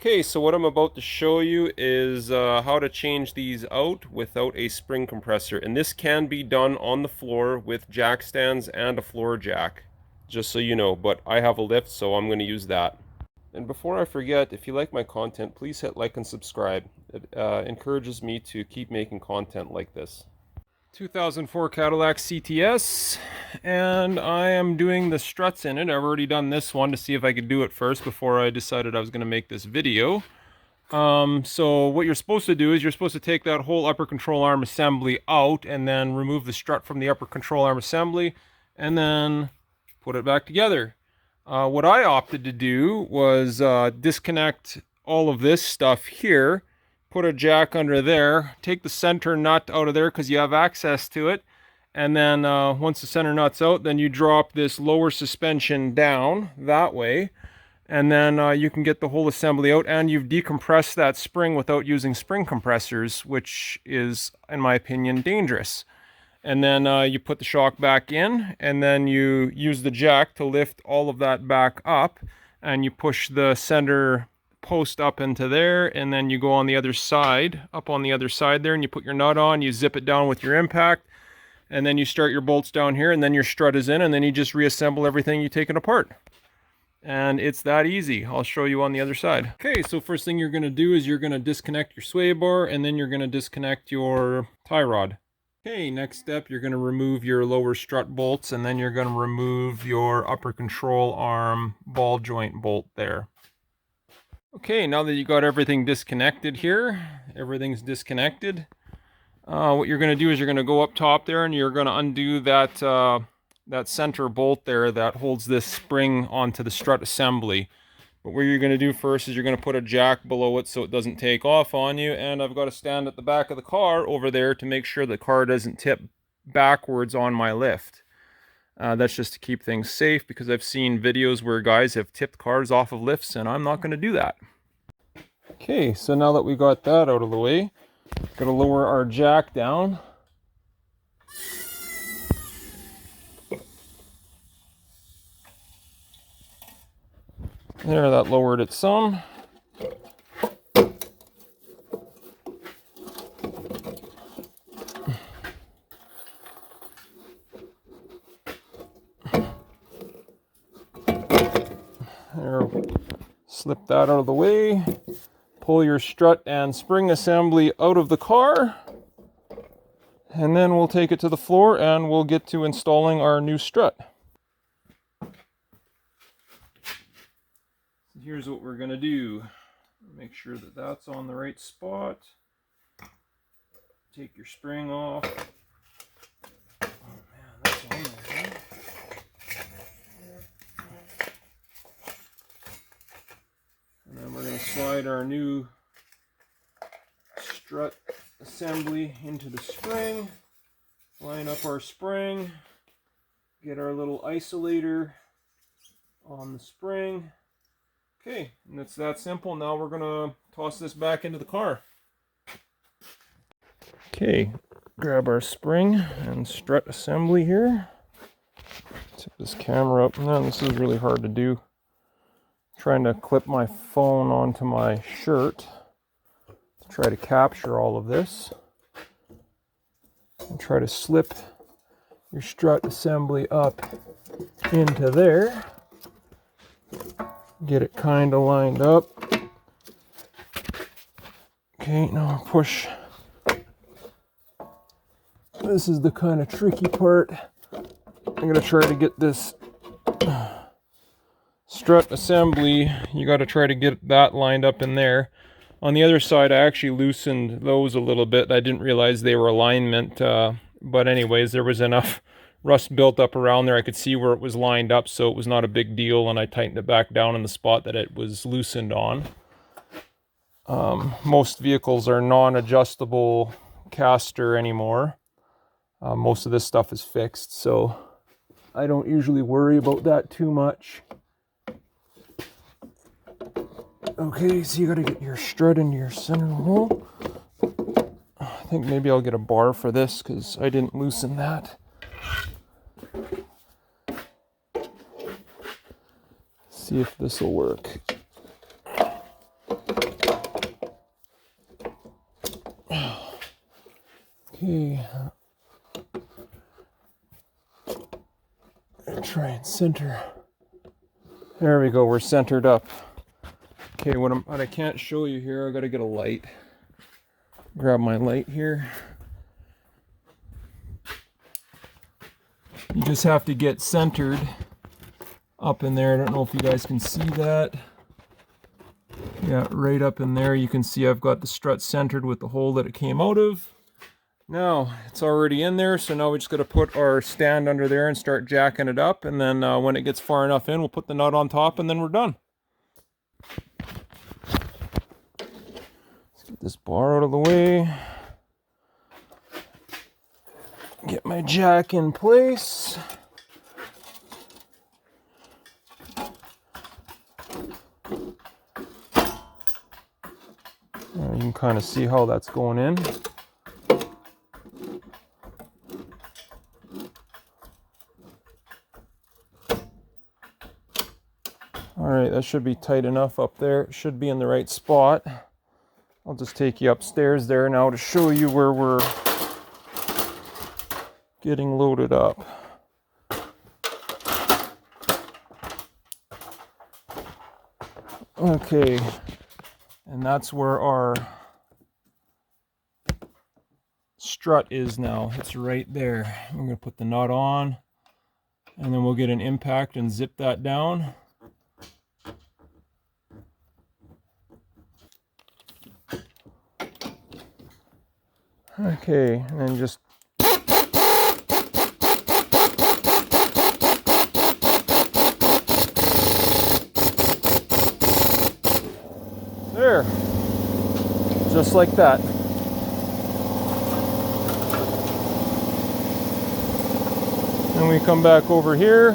Okay, so what I'm about to show you is how to change these out without a spring compressor. And this can be done on the floor with jack stands and a floor jack, just so you know. But I have a lift, so I'm going to use that. And before I forget, if you like my content, please hit like and subscribe. It encourages me to keep making content like this. 2004 Cadillac CTS, and I am doing the struts in it. I've already done this one to see if I could do it first before I decided I was going to make this video. So what you're supposed to do is you're supposed to take that whole upper control arm assembly out and then remove the strut from the upper control arm assembly and then put it back together. What I opted to do was disconnect all of this stuff here, put a jack under there, take the center nut out of there because you have access to it, and then once the center nut's out, then you drop this lower suspension down that way, and then you can get the whole assembly out, and you've decompressed that spring without using spring compressors, which is, in my opinion, dangerous. And then you put the shock back in, and then you use the jack to lift all of that back up, and you push the center post up into there, and then you go on the other side, up on the other side there, and you put your nut on, you zip it down with your impact, and then you start your bolts down here, and then your strut is in, and then you just reassemble everything you've taken apart. And it's that easy. I'll show you on the other side. Okay, so first thing you're going to do is you're going to disconnect your sway bar, and then you're going to disconnect your tie rod. Okay, next step, you're going to remove your lower strut bolts, and then you're going to remove your upper control arm ball joint bolt there. Okay, now that you got everything disconnected here, everything's disconnected, what you're going to do is you're going to go up top there and you're going to undo that, that center bolt there that holds this spring onto the strut assembly. But what you're going to do first is you're going to put a jack below it so it doesn't take off on you, and I've got to stand at the back of the car over there to make sure the car doesn't tip backwards on my lift. That's just to keep things safe, because I've seen videos where guys have tipped cars off of lifts, and I'm not going to do that. Okay, so now that we got that out of the way, got to lower our jack down. There, that lowered it some. There, slip that out of the way. Pull your strut and spring assembly out of the car. And then we'll take it to the floor and we'll get to installing our new strut. Here's what we're going to do. Make sure that that's on the right spot. Take your spring off. Oh man, that's on there. And then we're going to slide our new strut assembly into the spring. Line up our spring. Get our little isolator on the spring. Okay, and it's that simple. Now we're gonna toss this back into the car. Okay, grab our spring and strut assembly here. Tip this camera up. Man, this is really hard to do. Trying to clip my phone onto my shirt to try to capture all of this. And try to slip your strut assembly up into there. Get it kind of lined up. Okay, now push. This is the kind of tricky part. I'm going to try to get this strut assembly. You got to try to get that lined up in there. On the other side, I actually loosened those a little bit. I didn't realize they were alignment. But anyways, there was enough rust built up around there. I could see where it was lined up, so it was not a big deal, and I tightened it back down in the spot that it was loosened on. Most vehicles are non-adjustable caster anymore. Most of this stuff is fixed, so I don't usually worry about that too much. Okay, so you got to get your strut into your center hole. I think maybe I'll get a bar for this because I didn't loosen that. See if this will work. Okay. Try and center. There we go, we're centered up. Okay, what I can't show you here, I gotta get a light. Grab my light here. You just have to get centered up in there. I don't know if you guys can see that. Yeah, right up in there you can see I've got the strut centered with the hole that it came out of. Now, it's already in there, so now we just got to put our stand under there and start jacking it up, and then when it gets far enough in, we'll put the nut on top, and then we're done. Let's get this bar out of the way. Get my jack in place. You can kind of see how that's going in. Alright, that should be tight enough up there. It should be in the right spot. I'll just take you upstairs there now to show you where we're getting loaded up. Okay, and that's where our strut is now. It's right there. I'm going to put the nut on, and then we'll get an impact and zip that down. Okay, and then just there, just like that. Then we come back over here.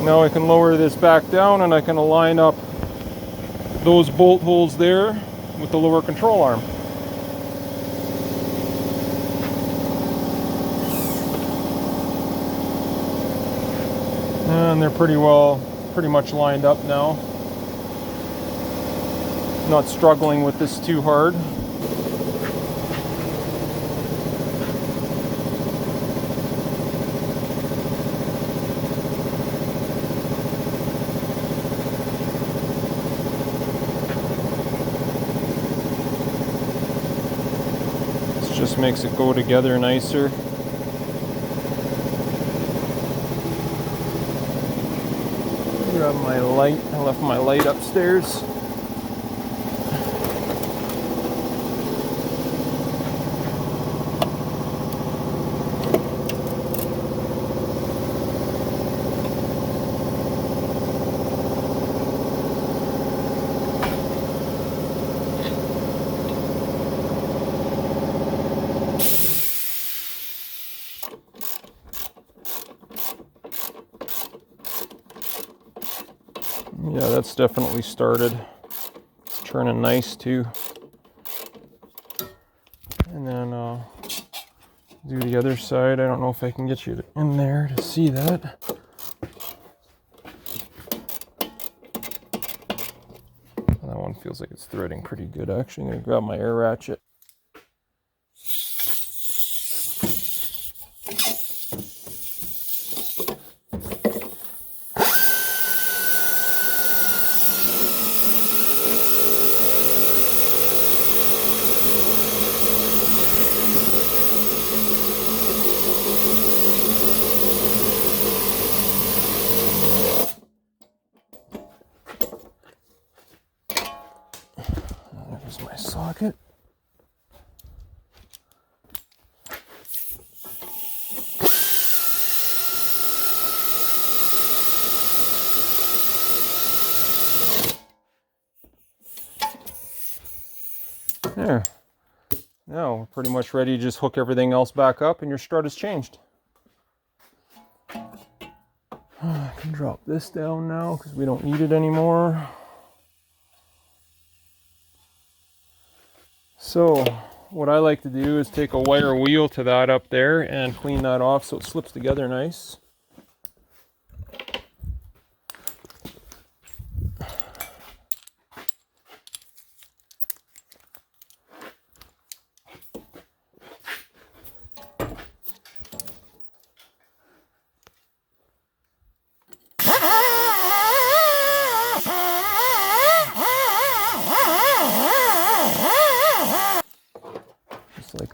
Now I can lower this back down and I can align up those bolt holes there with the lower control arm. And they're pretty much lined up now. Not struggling with this too hard. This just makes it go together nicer. Grab my light. I left my light upstairs. Yeah, that's definitely started. It's turning nice too. And then do the other side. I don't know if I can get you in there to see that. That one feels like it's threading pretty good. Actually, I'm going to grab my air ratchet. There's my socket. There. Now we're pretty much ready to just hook everything else back up and your strut is changed. I can drop this down now because we don't need it anymore. So what I like to do is take a wire wheel to that up there and clean that off so it slips together nice.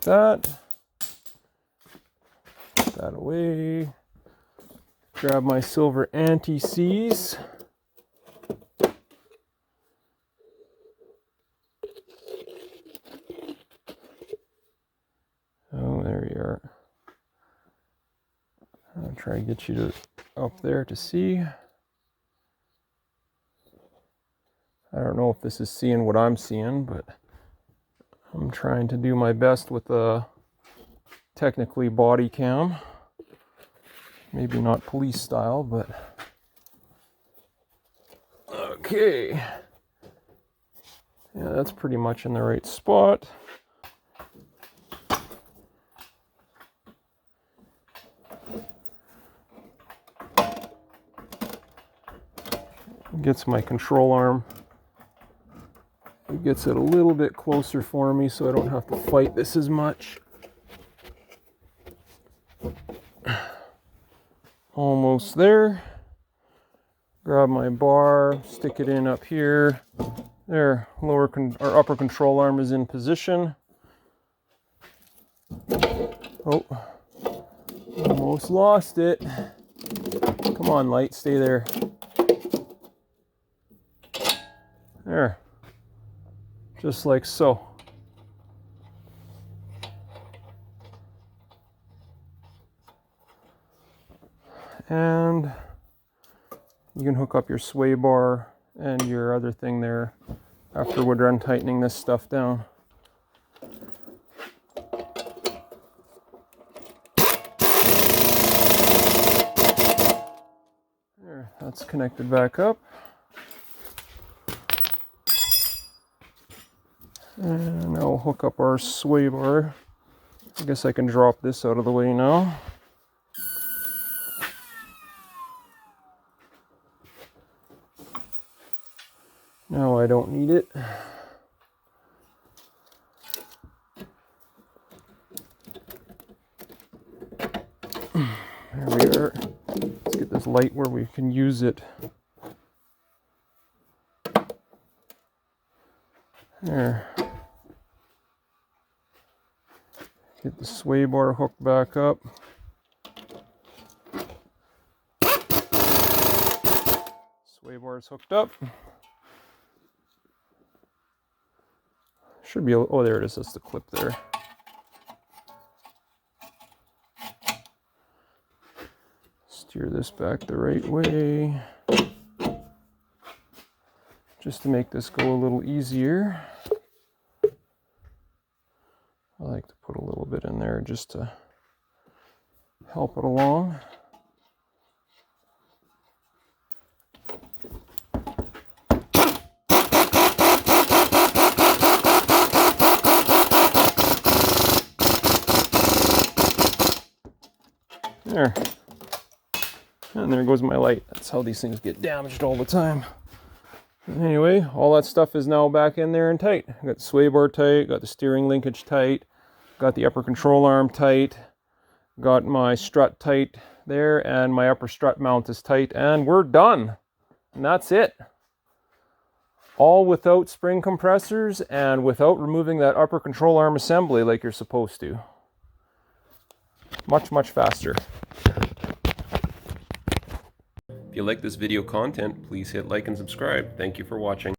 that. Put that away. Grab my silver anti-seize. Oh, there you are. I'll try to get you to up there to see. I don't know if this is seeing what I'm seeing, but I'm trying to do my best with a technically body cam. Maybe not police style, but okay. Yeah, that's pretty much in the right spot. Gets my control arm. It gets it a little bit closer for me so I don't have to fight this as much. Almost there. Grab my bar, stick it in up here. There, or upper control arm is in position. Oh, almost lost it. Come on, light, stay there. There, just like so. And you can hook up your sway bar and your other thing there after we're done tightening this stuff down. There, that's connected back up. And now we'll hook up our sway bar. I guess I can drop this out of the way now. Now I don't need it. There we are. Let's get this light where we can use it. There. Get the sway bar hooked back up. Sway bar is hooked up. Should be, oh, there it is, that's the clip there. Steer this back the right way, just to make this go a little easier. I like to put a little bit in there just to help it along. There. And there goes my light. That's how these things get damaged all the time. Anyway, all that stuff is now back in there and tight. Got the sway bar tight, got the steering linkage tight, got the upper control arm tight, got my strut tight there, and my upper strut mount is tight, and we're done. And that's it. All without spring compressors and without removing that upper control arm assembly like you're supposed to. Much, much faster. If you like this video content, please hit like and subscribe. Thank you for watching.